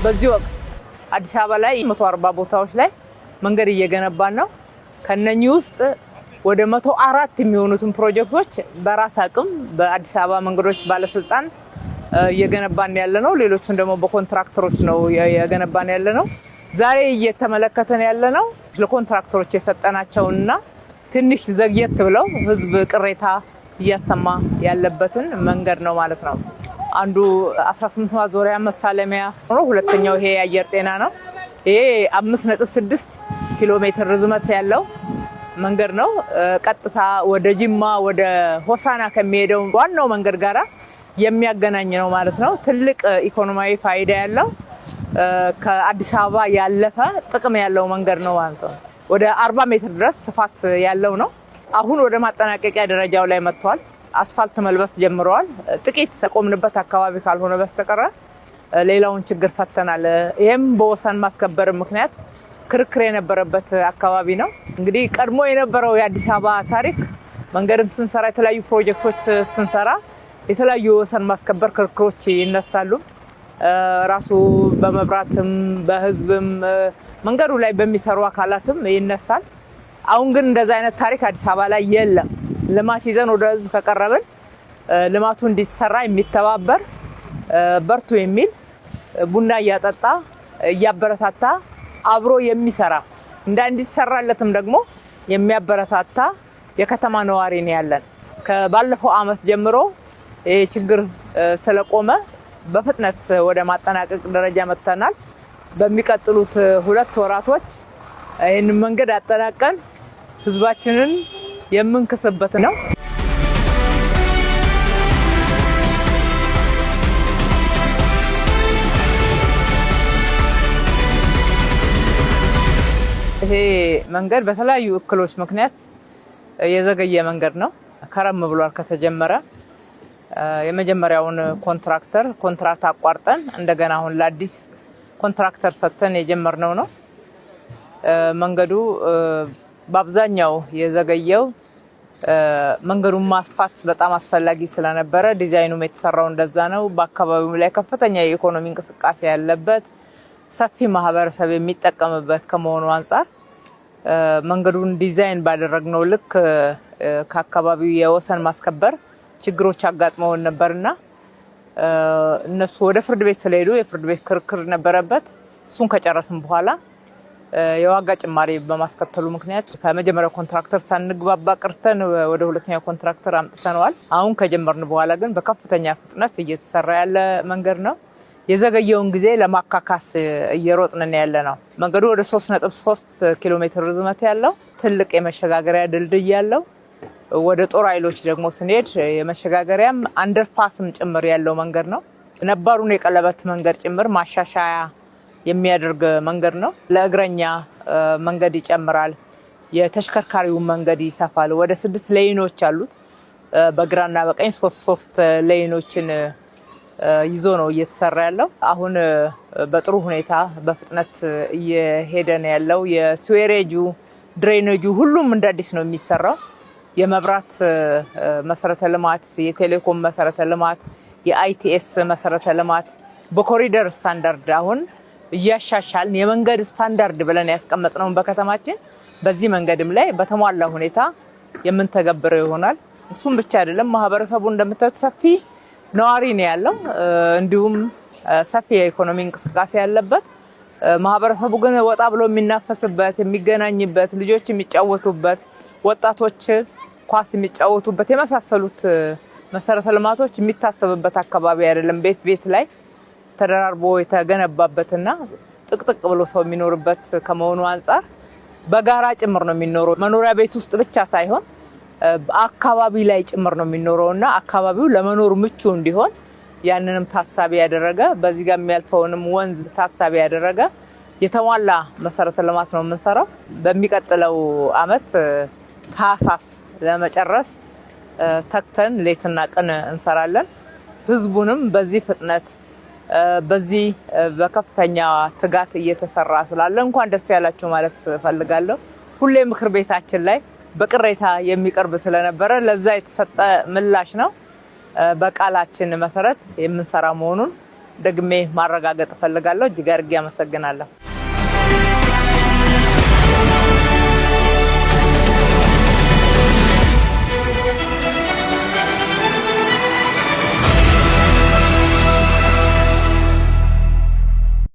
በዚህ ወቅት አዲስ አበባ ላይ 140 ቦታዎች ላይ መንገድ እየገነባን ነው። ከነኚህ ውስጥ ወደ 104 የሚሆኑትን ፕሮጀክቶች በራስ አቅም በአዲስ አበባ መንገዶች ባለስልጣን እየገነባን ያለ ነው። ሌሎችን ደግሞ በኮንትራክተሮች ነው እየገነባን ያለ ነው። ዛሬ እየተመለከተን ያለ ነው ለኮንትራክተሮች የሰጠናቸውና ትንሽ ዘግየት ብለው ህዝብ ቅሬታ እያሰማ ያለበትን መንገድ ነው ማለት ነው። አንዱ 18 ማዞሪያ መሳለሚያ ነው። ሁለተኛው ይሄ የአየር ጤና ነው። ይሄ 5.6 ኪሎ ሜትር ርዝመት ያለው መንገድ ነው። ቀጥታ ወደ ጅማ ወደ ሆሳና ከሚሄደው ዋናው መንገድ ጋራ የሚያገናኝ ነው ማለት ነው። ትልቅ ኢኮኖሚያዊ ፋይዳ ያለው ከአዲስ አበባ ያለፈ ጥቅም ያለው መንገድ ነው ማለት ነው። ወደ 40 ሜትር ድረስ ስፋት ያለው ነው። አሁን ወደ ማጠናቀቂያ ደረጃው ላይ መጥቷል። አስፋልት መልበስ ጀምረዋል። ጥቂት ተቆምንበት አካባቢ ካልሆነ በስተቀር ሌላውን ችግር ፈተናል። ይሄም በወሰን ማስከበር ምክንያት ክርክር የነበረበት አካባቢ ነው። እንግዲህ ቀድሞ የነበረው የአዲስ አበባ ታሪክ መንገድም ስንሰራ የተለያዩ ፕሮጀክቶች ስንሰራ የተለያዩ ወሰን ማስከበር ክርክሮች ይነሳሉ። ራሱ በመብራትም በህዝብም መንገዱ ላይ በሚሰሩ አካላትም ይነሳል። አሁን ግን እንደዛ አይነት ታሪክ አዲስ አበባ ላይ የለም። ልማት ይዘን ወደ ህዝብ ከቀረብን ልማቱ እንዲሰራ የሚተባበር በርቱ የሚል ቡና እያጠጣ እያበረታታ አብሮ የሚሰራ እንዲሰራለትም ደግሞ የሚያበረታታ የከተማ ነዋሪ ነው ያለን። ከባለፈው አመት ጀምሮ ይሄ ችግር ስለቆመ በፍጥነት ወደ ማጠናቀቅ ደረጃ መጥተናል። በሚቀጥሉት 2 ወራቶች ይህንን መንገድ አጠናቀን ህዝባችንን የምንክስበት ነው። ይሄ መንገድ በተለያዩ እክሎች ምክንያት የዘገየ መንገድ ነው። ከረም ብሏል ከተጀመረ። የመጀመሪያውን ኮንትራክት አቋርጠን እንደገና አሁን ለአዲስ ኮንትራክተር ሰጥተን የጀመርነው ነው። መንገዱ በአብዛኛው የዘገየው መንገዱን ማስፋት በጣም አስፈላጊ ስለነበረ ዲዛይኑም የተሰራው እንደዛ ነው። በአካባቢው ላይ ከፍተኛ የኢኮኖሚ እንቅስቃሴ ያለበት ሰፊ ማህበረሰብ የሚጠቀምበት ከመሆኑ አንፃር መንገዱን ዲዛይን ባደረግነው ልክ ከአካባቢው የወሰን ማስከበር ችግሮች አጋጥመውን ነበርና እነሱ ወደ ፍርድ ቤት ስለሄዱ የፍርድ ቤት ክርክር ነበረበት። እሱን ከጨረስን በኋላ የዋጋ ጭማሪ በማስከተሉ ምክንያት ከመጀመሪያው ኮንትራክተር ሳንግባባ ቀርተን ወደ ሁለተኛው ኮንትራክተር አምጥተነዋል። አሁን ከጀመርን በኋላ ግን በከፍተኛ ፍጥነት እየተሰራ ያለ መንገድ ነው። የዘገየውን ጊዜ ለማካካስ እየሮጥን ያለ ነው። መንገዱ ወደ 3.3 ኪሎ ሜትር ርዝመት ያለው ትልቅ የመሸጋገሪያ ድልድይ ያለው፣ ወደ ጦር ኃይሎች ደግሞ ስንሄድ የመሸጋገሪያም አንደርፓስም ጭምር ያለው መንገድ ነው። ነባሩን የቀለበት መንገድ ጭምር ማሻሻያ የሚያደርግ መንገድ ነው። ለእግረኛ መንገድ ይጨምራል። የተሽከርካሪውን መንገድ ይሰፋል። ወደ 6 ሌኖች አሉት። በግራና በቀኝ 3 ሌኖችን ይዞ ነው እየተሰራ ያለው። አሁን በጥሩ ሁኔታ በፍጥነት እየሄደ ነው ያለው። የስዌሬጁ ድሬኔጁ ሁሉም እንደ አዲስ ነው የሚሰራው። የመብራት መሰረተ ልማት፣ የቴሌኮም መሰረተ ልማት፣ የአይቲኤስ መሰረተ ልማት በኮሪደር ስታንዳርድ አሁን እያሻሻልን የመንገድ ስታንዳርድ ብለን ያስቀመጥነውን በከተማችን በዚህ መንገድም ላይ በተሟላ ሁኔታ የምንተገብረው ይሆናል። እሱም ብቻ አይደለም፣ ማህበረሰቡ እንደምታዩት ሰፊ ነዋሪ ነው ያለው። እንዲሁም ሰፊ የኢኮኖሚ እንቅስቃሴ ያለበት ማህበረሰቡ ግን ወጣ ብሎ የሚናፈስበት፣ የሚገናኝበት፣ ልጆች የሚጫወቱበት፣ ወጣቶች ኳስ የሚጫወቱበት የመሳሰሉት መሰረተ ልማቶች የሚታሰብበት አካባቢ አይደለም። ቤት ላይ ተደራርቦ የተገነባበትና ጥቅጥቅ ብሎ ሰው የሚኖርበት ከመሆኑ አንፃር በጋራ ጭምር ነው የሚኖረው። መኖሪያ ቤት ውስጥ ብቻ ሳይሆን አካባቢ ላይ ጭምር ነው የሚኖረውና አካባቢው ለመኖር ምቹ እንዲሆን ያንንም ታሳቢ ያደረገ በዚህ ጋር የሚያልፈውንም ወንዝ ታሳቢ ያደረገ የተሟላ መሰረተ ልማት ነው የምንሰራው። በሚቀጥለው አመት ታህሳስ ለመጨረስ ተክተን ሌትና ቀን እንሰራለን። ህዝቡንም በዚህ ፍጥነት በዚህ በከፍተኛ ትጋት እየተሰራ ስላለ እንኳን ደስ ያላችሁ ማለት ፈልጋለሁ። ሁሌ ምክር ቤታችን ላይ በቅሬታ የሚቀርብ ስለነበረ ለዛ የተሰጠ ምላሽ ነው። በቃላችን መሰረት የምንሰራ መሆኑን ደግሜ ማረጋገጥ እፈልጋለሁ። እጅግ አድርጌ አመሰግናለሁ።